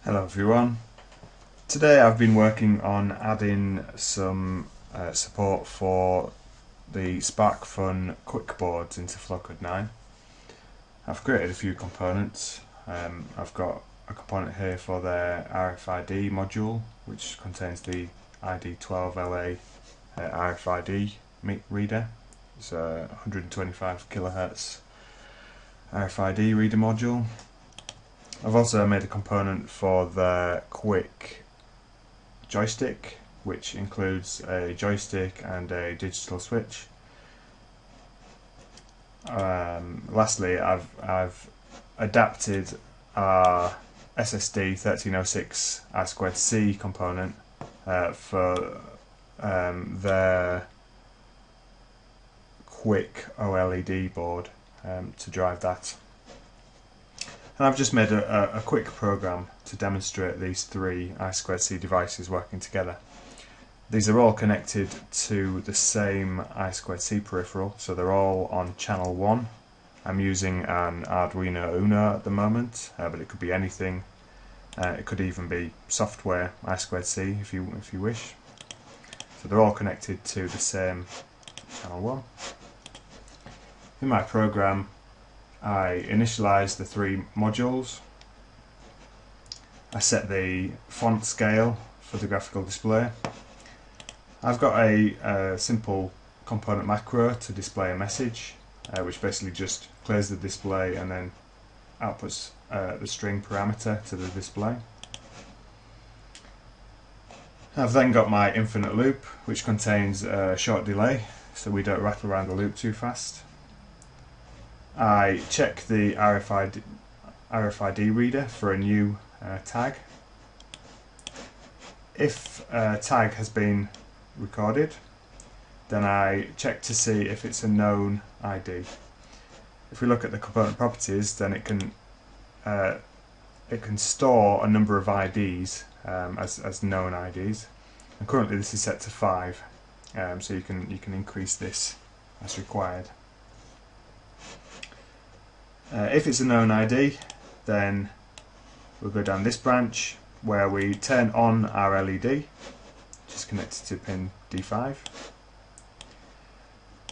Hello everyone. Today I've been working on adding some support for the Sparkfun Quiic boards into Flowcode 9. I've created a few components. I've got a component here for their RFID module, which contains the ID12LA RFID reader. It's a 125 kHz RFID reader module. I've also made a component for the Quiic joystick, which includes a joystick and a digital switch. Lastly, I've adapted our SSD 1306 I2C component for their Quiic OLED board to drive that. And I've just made a quick program to demonstrate these three I2C devices working together. These are all connected to the same I2C peripheral, so they're all on channel 1. I'm using an Arduino Uno at the moment, but it could be anything. It could even be software I2C if you wish. So they're all connected to the same channel 1. In my program, I initialize the three modules. I set the font scale for the graphical display. I've got a simple component macro to display a message, which basically just clears the display and then outputs the string parameter to the display. I've then got my infinite loop, which contains a short delay so we don't rattle around the loop too fast. I check the RFID reader for a new tag. If a tag has been recorded, then I check to see if it's a known ID. If we look at the component properties, then it can store a number of IDs as known IDs, and currently this is set to 5, so you can increase this as required. If it's a known ID, then we'll go down this branch where we turn on our LED, which is connected to pin D5.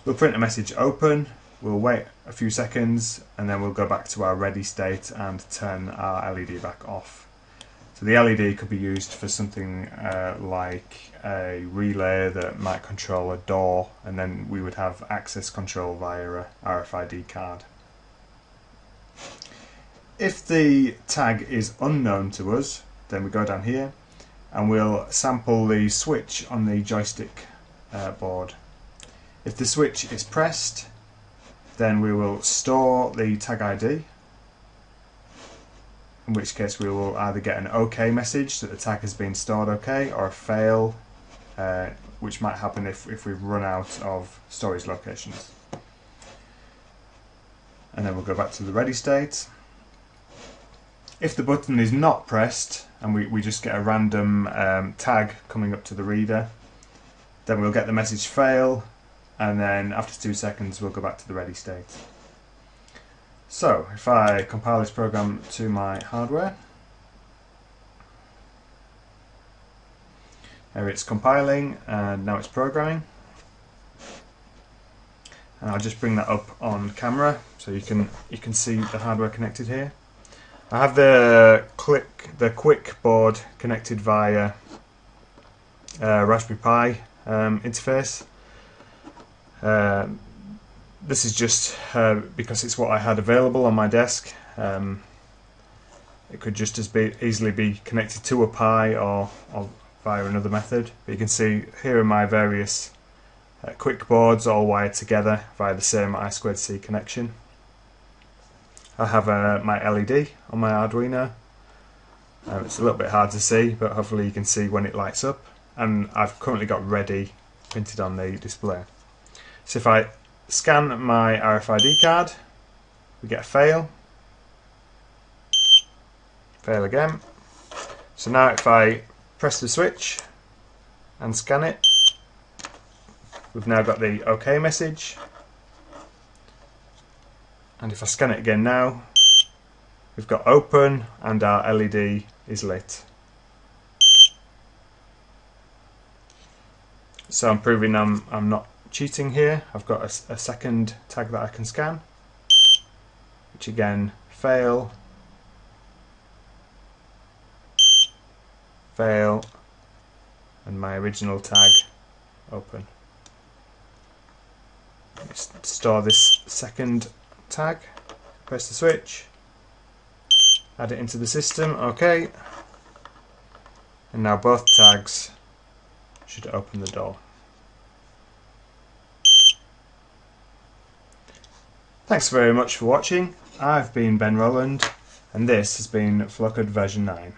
We'll print a message open, we'll wait a few seconds, and then we'll go back to our ready state and turn our LED back off. So the LED could be used for something like a relay that might control a door, and then we would have access control via a RFID card. If the tag is unknown to us, then we go down here and we'll sample the switch on the joystick board. If the switch is pressed, then we will store the tag ID, in which case we will either get an OK message that the tag has been stored OK, or a fail, which might happen if we've run out of storage locations. And then we'll go back to the ready state. If the button is not pressed and we just get a random tag coming up to the reader, then we'll get the message fail, and then after 2 seconds we'll go back to the ready state. So if I compile this program to my hardware, here it's compiling and now it's programming. And I'll just bring that up on camera so you can see the hardware connected here. I have the Quiic board connected via Raspberry Pi interface. This is just because it's what I had available on my desk. It could just as easily be connected to a Pi or via another method. But you can see here are my various Quiic boards all wired together via the same I2C connection. I have my LED on my Arduino. It's a little bit hard to see, but hopefully you can see when it lights up. And I've currently got ready printed on the display. So if I scan my RFID card, we get a fail. Fail again. So now if I press the switch and scan it, we've now got the OK message. And if I scan it again now, we've got open and our LED is lit. So I'm proving I'm not cheating here. I've got a second tag that I can scan, which again, fail, fail, and my original tag, open. Let's store this second tag, press the switch, add it into the system, OK. And now both tags should open the door. Thanks very much for watching. I've been Ben Rowland, and this has been Flowcode version 9.